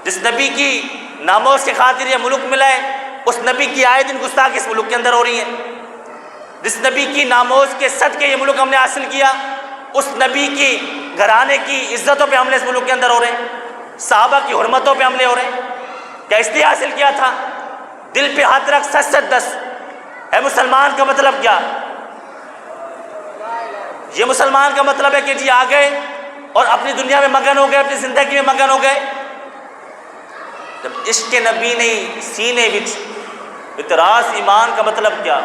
جس نبی کی ناموز کی خاطر یہ ملک ملا ہے، اس نبی کی آئے دن گستاخی اس ملک کے اندر ہو رہی ہے۔ جس نبی کی ناموز کے صدقے یہ ملک ہم نے حاصل کیا، اس نبی کی گھرانے کی عزتوں پہ حملے اس ملک کے اندر ہو رہے ہیں، صحابہ کی حرمتوں پہ حملے ہو رہے ہیں۔ کیا اس لیے حاصل کیا تھا؟ دل پہ ہاتھ رکھ، سچ سچ دس، اے مسلمان کا مطلب کیا؟ یہ مسلمان کا مطلب ہے کہ جی آ گئے اور اپنی دنیا میں مگن ہو گئے، اپنی زندگی میں مگن ہو گئے؟ جب عشق نبی نہیں سینے وچ اتراس ایمان کا مطلب کیا؟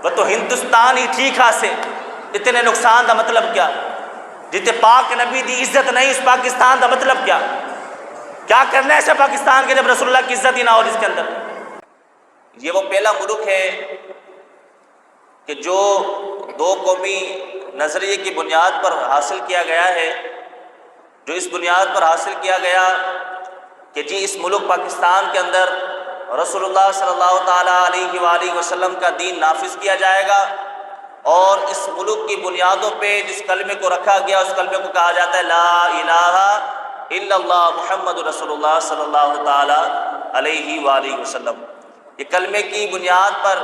وہ تو ہندوستان ہی ٹھیک سے اتنے نقصان دا مطلب کیا؟ جتے پاک نبی دی عزت نہیں اس پاکستان دا مطلب کیا؟ کیا کرنا ہے ایسے پاکستان کے جب رسول اللہ کی عزت ہی نہ ہو جس کے اندر؟ یہ وہ پہلا ملک ہے کہ جو دو قومی نظریے کی بنیاد پر حاصل کیا گیا ہے، جو اس بنیاد پر حاصل کیا گیا کہ جی اس ملک پاکستان کے اندر رسول اللہ صلی اللہ تعالیٰ علیہ وآلہ وسلم کا دین نافذ کیا جائے گا، اور اس ملک کی بنیادوں پہ جس کلمے کو رکھا گیا اس کلمے کو کہا جاتا ہے لا الہ الا اللہ محمد رسول اللہ صلی اللہ تعالیٰ علیہ وآلہ وسلم۔ یہ کلمے کی بنیاد پر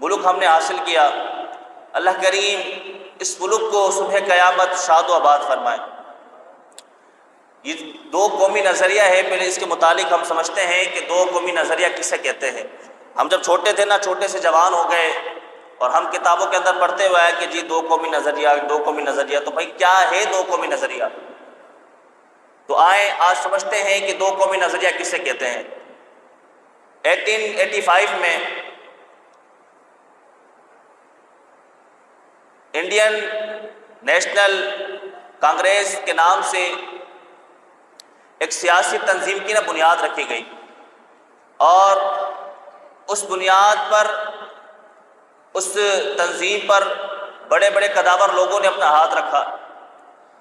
ملک ہم نے حاصل کیا۔ اللہ کریم اس ملک کو صبح قیامت شاد و آباد فرمائے۔ یہ دو قومی نظریہ ہے، پہلے اس کے متعلق ہم سمجھتے ہیں کہ دو قومی نظریہ کسے کہتے ہیں۔ ہم جب چھوٹے تھے نا، چھوٹے سے جوان ہو گئے اور ہم کتابوں کے اندر پڑھتے ہوئے کہ جی دو قومی نظریہ، دو قومی نظریہ، تو بھائی کیا ہے دو قومی نظریہ؟ تو آئیں آج سمجھتے ہیں کہ دو قومی نظریہ کسے کہتے ہیں۔ 1885 میں انڈین نیشنل کانگریس کے نام سے ایک سیاسی تنظیم کی بنیاد رکھی گئی، اور اس بنیاد پر، اس تنظیم پر بڑے بڑے قداور لوگوں نے اپنا ہاتھ رکھا،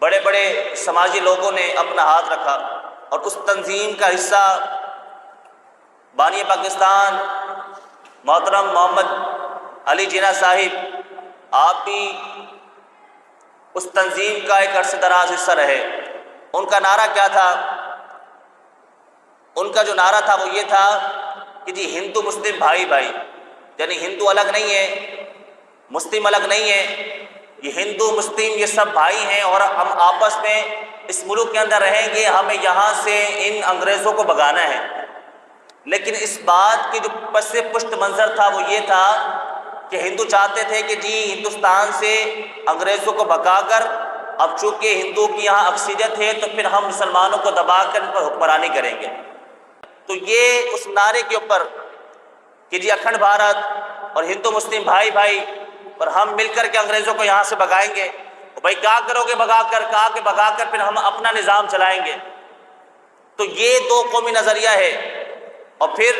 بڑے بڑے سماجی لوگوں نے اپنا ہاتھ رکھا، اور اس تنظیم کا حصہ بانی پاکستان محترم محمد علی جناح صاحب، آپ بھی اس تنظیم کا ایک عرصہ دراز حصہ رہے۔ ان کا نعرہ کیا تھا؟ ان کا جو نعرہ تھا وہ یہ تھا کہ جی ہندو مسلم بھائی بھائی، یعنی ہندو الگ نہیں ہے، مسلم الگ نہیں ہے، یہ ہندو مسلم یہ سب بھائی ہیں، اور ہم آپس میں اس ملک کے اندر رہیں گے، ہمیں یہاں سے ان انگریزوں کو بھگانا ہے۔ لیکن اس بات کی جو پس پشت منظر تھا وہ یہ تھا کہ ہندو چاہتے تھے کہ جی ہندوستان سے انگریزوں کو بھگا کر، اب چونکہ ہندو کی یہاں اکثریت ہے تو پھر ہم مسلمانوں کو دبا کر ان پر حکمرانی کریں گے۔ تو یہ اس نعرے کے اوپر کہ جی اکھنڈ بھارت اور ہندو مسلم بھائی بھائی، اور ہم مل کر کے انگریزوں کو یہاں سے بھگائیں گے۔ بھائی کیا کرو گے بھگا کر؟ کہا کہ بھگا کر پھر ہم اپنا نظام چلائیں گے۔ تو یہ دو قومی نظریہ ہے۔ اور پھر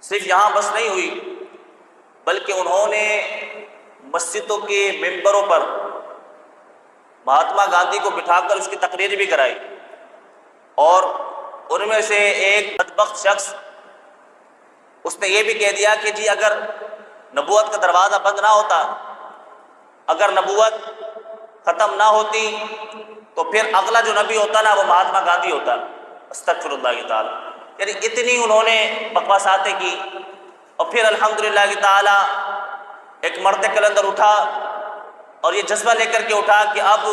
صرف یہاں بس نہیں ہوئی، بلکہ انہوں نے مسجدوں کے ممبروں پر مہاتما گاندھی کو بٹھا کر اس کی تقریر بھی کرائی، اور ان میں سے ایک بدبخت شخص اس نے یہ بھی کہہ دیا کہ جی اگر نبوت کا دروازہ بند نہ ہوتا، اگر نبوت ختم نہ ہوتی تو پھر اگلا جو نبی ہوتا نا وہ مہاتما گاندھی ہوتا۔ استغفر اللہ تعالی۔ یعنی اتنی انہوں نے بکواساتیں کی، اور پھر الحمدللہ تعالی ایک مرد کلندر اٹھا اور یہ جذبہ لے کر کے اٹھا کہ اب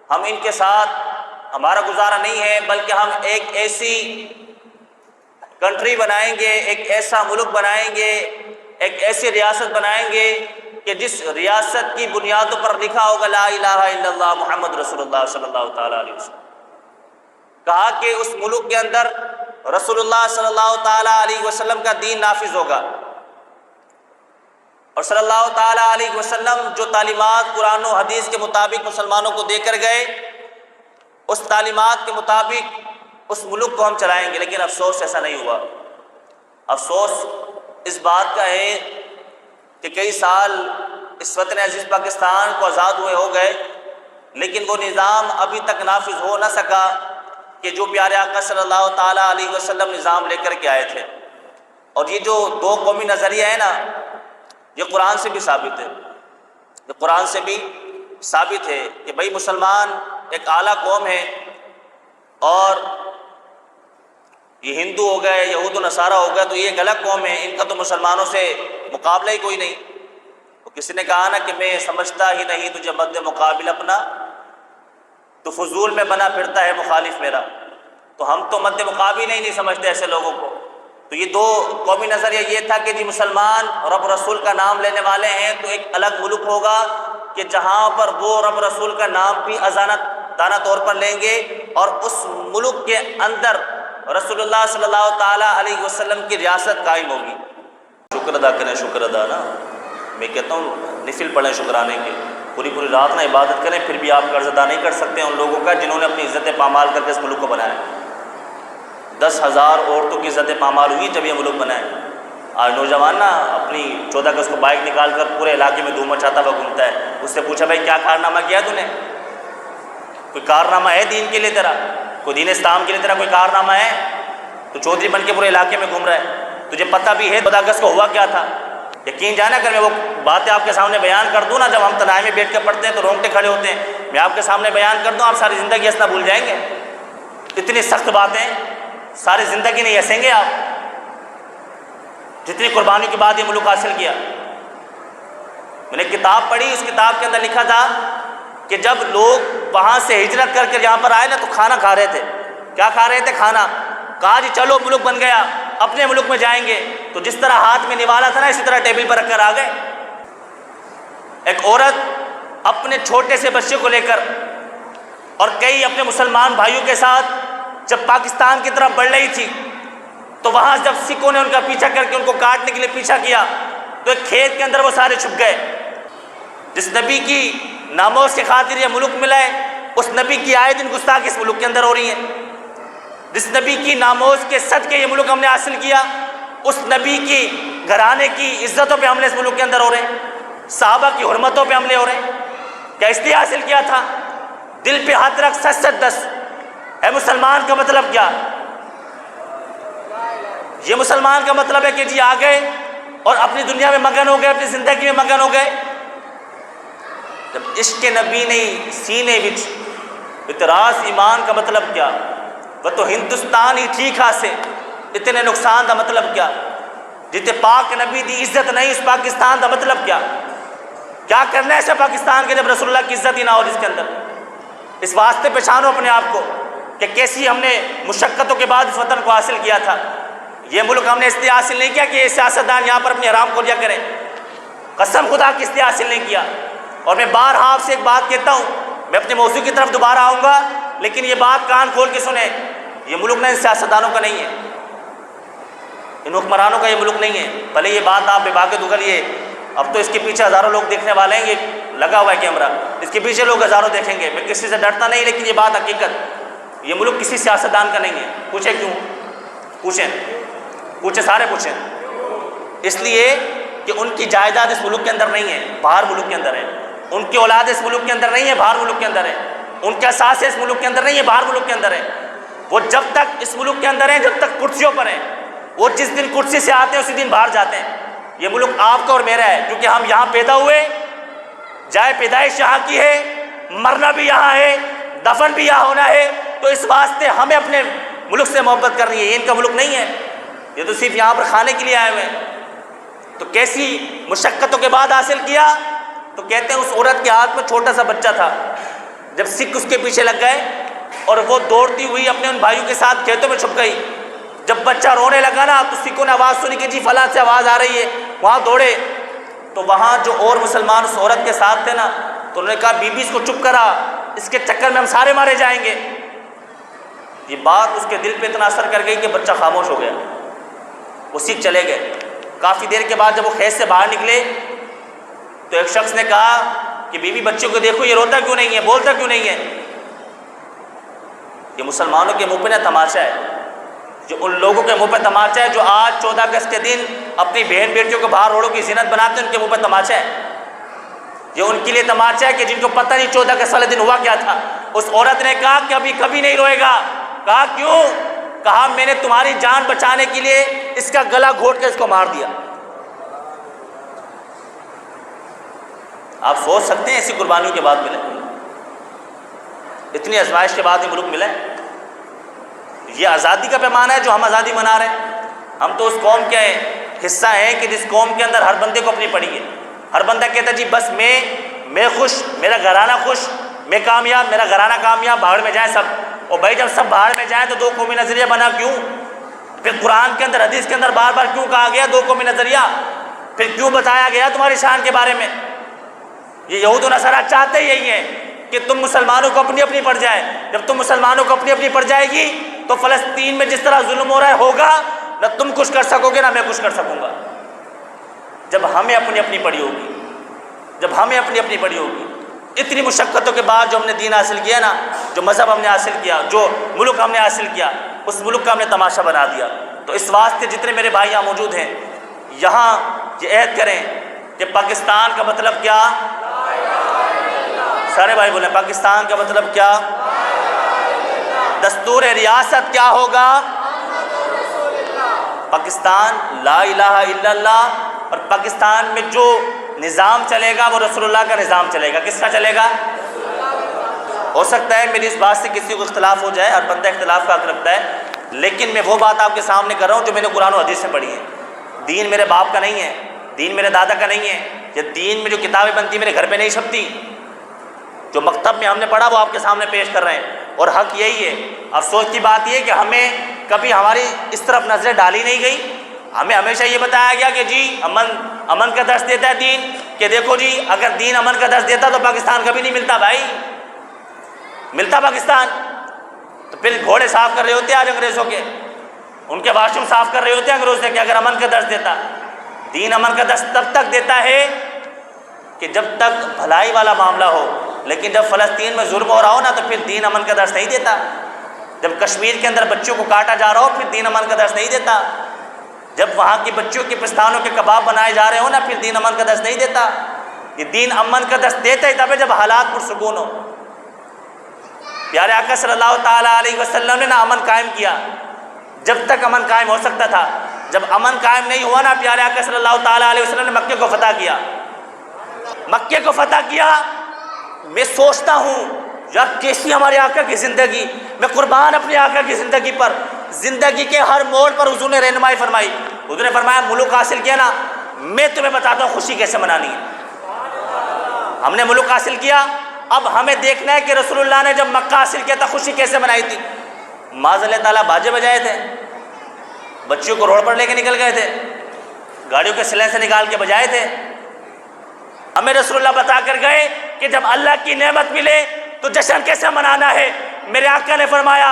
ہم ان کے ساتھ ہمارا گزارا نہیں ہے، بلکہ ہم ایک ایسی کنٹری بنائیں گے، ایک ایسا ملک بنائیں گے، ایک ایسی ریاست بنائیں گے کہ جس ریاست کی بنیادوں پر لکھا ہوگا لا الہ الا اللہ محمد رسول اللہ صلی اللہ تعالیٰ علیہ وسلم۔ کہا کہ اس ملک کے اندر رسول اللہ صلی اللہ تعالیٰ علیہ وسلم کا دین نافذ ہوگا، اور صلی اللہ تعالیٰ علیہ وسلم جو تعلیمات قرآن و حدیث کے مطابق مسلمانوں کو دے کر گئے، اس تعلیمات کے مطابق اس ملک کو ہم چلائیں گے۔ لیکن افسوس ایسا نہیں ہوا۔ افسوس اس بات کا ہے کہ کئی سال اس وطن عزیز پاکستان کو آزاد ہوئے ہو گئے، لیکن وہ نظام ابھی تک نافذ ہو نہ سکا کہ جو پیارے آقا صلی اللہ تعالیٰ علیہ وسلم نظام لے کر کے آئے تھے۔ اور یہ جو دو قومی نظریہ ہے نا، یہ قرآن سے بھی ثابت ہے، یہ قرآن سے بھی ثابت ہے کہ بھائی مسلمان ایک اعلیٰ قوم ہے، یہ ہندو ہو گئے، یہود و نصارہ ہو گئے، تو یہ ایک الگ قوم ہے، ان کا تو مسلمانوں سے مقابلہ ہی کوئی نہیں۔ تو کسی نے کہا نا کہ میں سمجھتا ہی نہیں تجھے مد مقابل اپنا، تو فضول میں بنا پھرتا ہے مخالف میرا۔ تو ہم تو مد مقابل ہی نہیں سمجھتے ایسے لوگوں کو۔ تو یہ دو قومی نظریہ یہ تھا کہ جی مسلمان رب رسول کا نام لینے والے ہیں تو ایک الگ ملک ہوگا کہ جہاں پر وہ رب رسول کا نام بھی دانہ طور پر لیں گے، اور اس ملک کے اندر رسول اللہ صلی اللہ تعالیٰ علیہ وسلم کی ریاست قائم ہوگی۔ شکر ادا کریں، شکر ادا نا، میں کہتا ہوں نفل پڑھیں شکرانے کے، پوری رات نہ عبادت کریں، پھر بھی آپ قرض ادا نہیں کر سکتے ان لوگوں کا جنہوں نے اپنی عزت پامال کر کے اس ملک کو بنایا۔ 10,000 عورتوں کی عزت پامال ہوئی جب یہ ملک بنا ہے۔ آج نوجوان نا اپنی 14 اگست کو بائک نکال کر پورے علاقے میں دھوم مچاتا ہوا گھومتا ہے، اس سے پوچھا بھائی کیا کارنامہ کیا تو نے؟ کوئی کارنامہ ہے دین کے لیے تیرا؟ کوئی دین اسلام کے لیے تیرا کوئی کارنامہ ہے؟ تو چودھری بن کے پورے علاقے میں گھوم رہا ہے، تجھے پتہ بھی ہے 14 اگست کو ہوا کیا تھا؟ یقین جانا اگر میں وہ باتیں آپ کے سامنے بیان کر دوں نا، جب ہم تنہائی میں بیٹھ کر پڑھتے ہیں تو رونگٹے کھڑے ہوتے ہیں، میں آپ کے سامنے بیان کر دوں آپ ساری زندگی ہنسنا بھول جائیں گے۔ اتنی سخت باتیں ساری زندگی نہیں ہنسیں گے آپ، جتنی قربانیوں کے بعد یہ ملک حاصل کیا۔ میں نے کتاب پڑھی، اس کتاب کے اندر لکھا تھا کہ جب لوگ وہاں سے ہجرت کر کے یہاں پر آئے نا تو کھانا کھا رہے تھے۔ کیا کھا رہے تھے؟ کھانا۔ کہا جی چلو ملک بن گیا، اپنے ملک میں جائیں گے، تو جس طرح ہاتھ میں نوالا تھا نا اسی طرح ٹیبل پر رکھ کر آ گئے۔ ایک عورت اپنے چھوٹے سے بچے کو لے کر اور کئی اپنے مسلمان بھائیوں کے ساتھ جب پاکستان کی طرف بڑھ رہی تھی تو وہاں جب سکھوں نے ان کا پیچھا کر کے ان کو کاٹنے کے لیے پیچھا کیا تو ایک کھیت کے اندر وہ سارے چھپ گئے۔ جس نبی کی ناموز کے خاطر یہ ملک ملا ہے، اس نبی کی آئے دن گستاخی اس ملک کے اندر ہو رہی ہیں۔ جس نبی کی ناموز کے صدقے یہ ملک ہم نے حاصل کیا، اس نبی کی گھرانے کی عزتوں پہ حملے اس ملک کے اندر ہو رہے ہیں، صحابہ کی حرمتوں پہ حملے ہو رہے ہیں۔ کیا اس لیے حاصل کیا تھا؟ دل پہ ہاتھ رکھ، سچ سچ دس، اے مسلمان کا مطلب کیا؟ یہ مسلمان کا مطلب ہے کہ جی آ گئے اور اپنی دنیا میں مگن ہو گئے، اپنی زندگی میں مگن ہو گئے۔ جب عشق نبی نہیں سینے وچ اتراس ایمان کا مطلب کیا؟ وہ تو ہندوستان ہی ٹھیک سے اتنے نقصان دا مطلب کیا؟ جتے پاک نبی دی عزت نہیں اس پاکستان دا مطلب کیا؟ کیا کرنا ہے ایسے پاکستان کے جب رسول اللہ کی عزت ہی نہ ہو جس کے اندر؟ اس واسطے پہچانو اپنے آپ کو کہ کیسی ہم نے مشقتوں کے بعد اس وطن کو حاصل کیا تھا۔ یہ ملک ہم نے اس لیے حاصل نہیں کیا کہ یہ سیاستدان یہاں پر اپنے حرام کھولیا کریں، قسم خدا کی اس لیے حاصل نہیں کیا۔ اور میں بارہا آپ سے ایک بات کہتا ہوں، میں اپنے موضوع کی طرف دوبارہ آؤں گا، لیکن یہ بات کان کھول کے سنیں، یہ ملک نہ ان سیاستدانوں کا نہیں ہے، ان حکمرانوں کا یہ ملک نہیں ہے۔ بھلے یہ بات آپ بے باقی اگلیے، اب تو اس کے پیچھے ہزاروں لوگ دیکھنے والے ہیں، یہ لگا ہوا ہے کیمرہ، اس کے پیچھے لوگ ہزاروں دیکھیں گے، میں کسی سے ڈرتا نہیں، لیکن یہ بات حقیقت، یہ ملک کسی سیاستدان کا نہیں ہے۔ پوچھیں کیوں؟ پوچھیں سارے پوچھیں۔ اس لیے کہ ان کی جائیداد اس ملک کے اندر نہیں ہے، باہر ملک کے اندر ہے۔ ان کی اولاد اس ملک کے اندر نہیں ہے، باہر ملک کے اندر ہے۔ ان کے اثاثے اس ملک کے اندر نہیں ہے، باہر ملک کے اندر ہے۔ وہ جب تک اس ملک کے اندر ہیں، جب تک کرسیوں پر ہیں، وہ جس دن کرسی سے آتے ہیں اسی دن باہر جاتے ہیں۔ یہ ملک آپ کا اور میرا ہے، کیونکہ ہم یہاں پیدا ہوئے، جائے پیدائش یہاں کی ہے، مرنا بھی یہاں ہے، دفن بھی یہاں ہونا ہے، تو اس واسطے ہمیں اپنے ملک سے محبت کرنی ہے۔ یہ ان کا ملک نہیں ہے، یہ تو صرف یہاں پر کھانے کے لیے آئے ہوئے ہیں۔ تو کیسی مشقتوں کے بعد حاصل کیا؟ تو کہتے ہیں اس عورت کے ہاتھ میں چھوٹا سا بچہ تھا، جب سکھ اس کے پیچھے لگ گئے اور وہ دوڑتی ہوئی اپنے ان بھائیوں کے ساتھ کھیتوں میں چھپ گئی، جب بچہ رونے لگا نا تو سکھوں نے آواز سنی کہ جی فلاں سے آواز آ رہی ہے، وہاں دوڑے، تو وہاں جو اور مسلمان اس عورت کے ساتھ تھے نا تو انہوں نے کہا بی بی اس کو چپ کرا، اس کے چکر میں ہم سارے مارے جائیں گے۔ یہ بات اس کے دل پہ اتنا اثر کر گئی کہ بچہ خاموش ہو گیا، وہ سکھ چلے گئے۔ کافی دیر کے بعد جب وہ کھیت سے باہر نکلے تو ایک شخص نے کہا کہ بی بی بچے کو دیکھو، یہ روتا کیوں نہیں ہے، بولتا کیوں نہیں ہے؟ یہ مسلمانوں کے منہ پہ نہ تماشا ہے، جو ان لوگوں کے منہ پہ تماشا ہے جو آج 14 اگست کے دن اپنی بہن بیٹیوں کو باہر روڑوں کی زینت بناتے ہیں، ان کے منہ پہ تماشا ہے۔ یہ ان کے لیے تماشا ہے کہ جن کو پتہ نہیں 14 اگست والے دن ہوا کیا تھا۔ اس عورت نے کہا کہ ابھی کبھی نہیں روئے گا۔ کہا کیوں؟ کہا میں نے تمہاری جان بچانے کے لیے اس کا گلا گھونٹ کے اس کو مار دیا۔ آپ سوچ سکتے ہیں ایسی قربانیوں کے بعد ملے، اتنی آزمائش کے بعد یہ ملک ملا ہے۔ یہ آزادی کا پیمانہ ہے جو ہم آزادی منا رہے ہیں؟ ہم تو اس قوم کے حصہ ہیں کہ جس قوم کے اندر ہر بندے کو اپنی پڑی ہے. ہر بندہ کہتا ہے جی بس میں خوش، میرا گھرانہ خوش، میں کامیاب، میرا گھرانہ کامیاب، بھاڑ میں جائیں سب. اور بھائی جب سب بھاڑ میں جائیں تو دو قومی نظریہ بنا کیوں؟ پھر قرآن کے اندر حدیث کے اندر بار بار کیوں کہا گیا دو قومی نظریہ؟ پھر کیوں بتایا گیا تمہاری شان کے بارے میں؟ یہ یہود و نصارہ چاہتے یہی ہیں کہ تم مسلمانوں کو اپنی اپنی پڑ جائے. جب تم مسلمانوں کو اپنی اپنی پڑ جائے گی تو فلسطین میں جس طرح ظلم ہو رہا ہے ہوگا، نہ تم کچھ کر سکو گے نہ میں کچھ کر سکوں گا. جب ہمیں اپنی اپنی پڑی ہوگی، جب ہمیں اپنی اپنی پڑی ہوگی، اتنی مشقتوں کے بعد جو ہم نے دین حاصل کیا نا، جو مذہب ہم نے حاصل کیا، جو ملک ہم نے حاصل کیا، اس ملک کا ہم نے تماشا بنا دیا. تو اس واسطے جتنے میرے بھائی یہاں موجود ہیں، یہاں یہ عہد کریں کہ پاکستان کا مطلب کیا؟ سارے بھائی بولیں پاکستان کا مطلب کیا؟ دستور ریاست کیا ہوگا؟ پاکستان لا الہ الا اللہ. اور پاکستان میں جو نظام چلے گا وہ رسول اللہ کا نظام چلے گا. کس کا چلے گا؟ ہو سکتا ہے میری اس بات سے کسی کو اختلاف ہو جائے، ہر بندہ اختلاف کا حق رکھتا ہے، لیکن میں وہ بات آپ کے سامنے کر رہا ہوں جو میں نے قرآن و حدیث سے پڑھی ہے. دین میرے باپ کا نہیں ہے، دین میرے دادا کا نہیں ہے. یہ دین میں جو کتابیں بنتی میرے گھر پہ نہیں چھپتی، جو مکتب میں ہم نے پڑھا وہ آپ کے سامنے پیش کر رہے ہیں. اور حق یہی ہے. افسوس کی بات یہ ہے کہ ہمیں کبھی ہماری اس طرف نظریں ڈالی نہیں گئی. ہمیں ہمیشہ یہ بتایا گیا کہ جی امن کا درس دیتا ہے دین، کہ دیکھو جی اگر دین امن کا درس دیتا تو پاکستان کبھی نہیں ملتا. بھائی ملتا پاکستان تو پھر گھوڑے صاف کر رہے ہوتے آج انگریزوں کے، ان کے واش روم صاف کر رہے ہوتے انگریزوں کے. اگر امن کا درس دیتا، دین امن کا درس تب تک دیتا ہے کہ جب تک بھلائی والا معاملہ ہو. لیکن جب فلسطین میں ظلم ہو رہا ہو نا تو پھر دین امن کا درس نہیں دیتا. جب کشمیر کے اندر بچوں کو کاٹا جا رہا ہو پھر دین امن کا درس نہیں دیتا. جب وہاں کی بچوں کے پستانوں کے کباب بنائے جا رہے ہو نا پھر دین امن کا درس نہیں دیتا. یہ دین امن کا درس دیتا ہی تب ہے جب حالات پرسکون ہو. پیارے آقا صلی اللہ تعالیٰ علیہ وسلم نے نا امن قائم کیا جب تک امن قائم ہو سکتا تھا. جب امن قائم نہیں ہوا نا پیارے آقا صلی اللہ تعالیٰ علیہ وسلم نے مکے کو فتح کیا. مکے کو فتح کیا. میں سوچتا ہوں یار کیسی ہمارے آقا کی زندگی، میں قربان اپنے آقا کی زندگی پر. زندگی کے ہر موڑ پر حضور نے رہنمائی فرمائی. حضور نے فرمایا ملک حاصل کیا نا، میں تمہیں بتاتا ہوں خوشی کیسے منانی ہے. ہم نے ملک حاصل کیا، اب ہمیں دیکھنا ہے کہ رسول اللہ نے جب مکہ حاصل کیا تھا خوشی کیسے منائی تھی. معاذ اللہ تعالیٰ باجے بجائے تھے، بچیوں کو روڈ پر لے کے نکل گئے تھے، گاڑیوں کے سلیں سے نکال کے بجائے تھے. ہمیں رسول اللہ بتا کر گئے کہ جب اللہ کی نعمت ملے تو جشن کیسے منانا ہے. میرے آقا نے فرمایا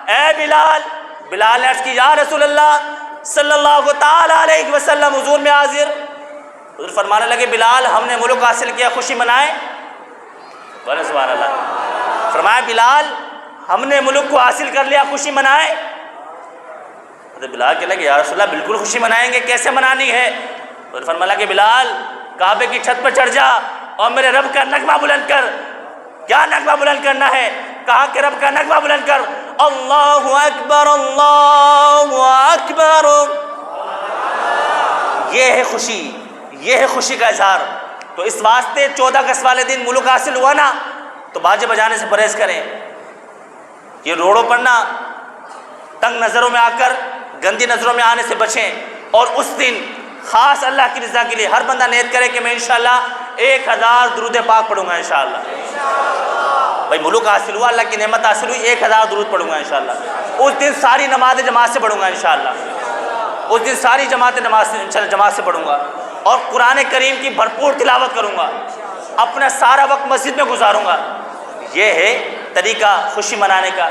اے بلال. بلال نے عرض کی یا رسول اللہ صلی اللہ تعالیٰ علیہ وسلم حضور میں حاضر. حضور فرمانے لگے بلال ہم نے ملک حاصل کیا خوشی منائے. بولے سبحان اللہ. فرمایا بلال ہم نے ملک کو حاصل کر لیا خوشی منائے. بلال کہنے لگے یا رسول اللہ بالکل خوشی منائیں گے، کیسے منانی ہے. حضور فرمانے لگے بلال کعبے کی چھت پر چڑھ جا اور میرے رب کا نغمہ بلند کر. کیا نغمہ بلند کرنا ہے؟ کہا کہ رب کا نغمہ بلند کر اللہ اکبر اللہ اکبر. یہ ہے خوشی، یہ ہے خوشی کا اظہار. تو اس واسطے 14 اگست والے دن ملک حاصل ہوا نا تو باجے بجانے سے پرہیز کریں. یہ روڑوں پر نا تنگ نظروں میں آ کر گندی نظروں میں آنے سے بچیں. اور اس دن خاص اللہ کی رضا کے لیے ہر بندہ نیت کرے کہ میں انشاءاللہ 1000 درود پاک پڑھوں گا انشاءاللہ. بھائی ملک حاصل ہوا، اللہ کی نعمت حاصل ہوئی، 1000 درود پڑھوں گا انشاءاللہ. اس دن ساری نماز جماعت سے پڑھوں گا انشاءاللہ. اس دن ساری نماز جماعت سے پڑھوں گا اور قرآن کریم کی بھرپور تلاوت کروں گا. اپنا سارا وقت مسجد میں گزاروں گا. یہ ہے طریقہ خوشی منانے کا.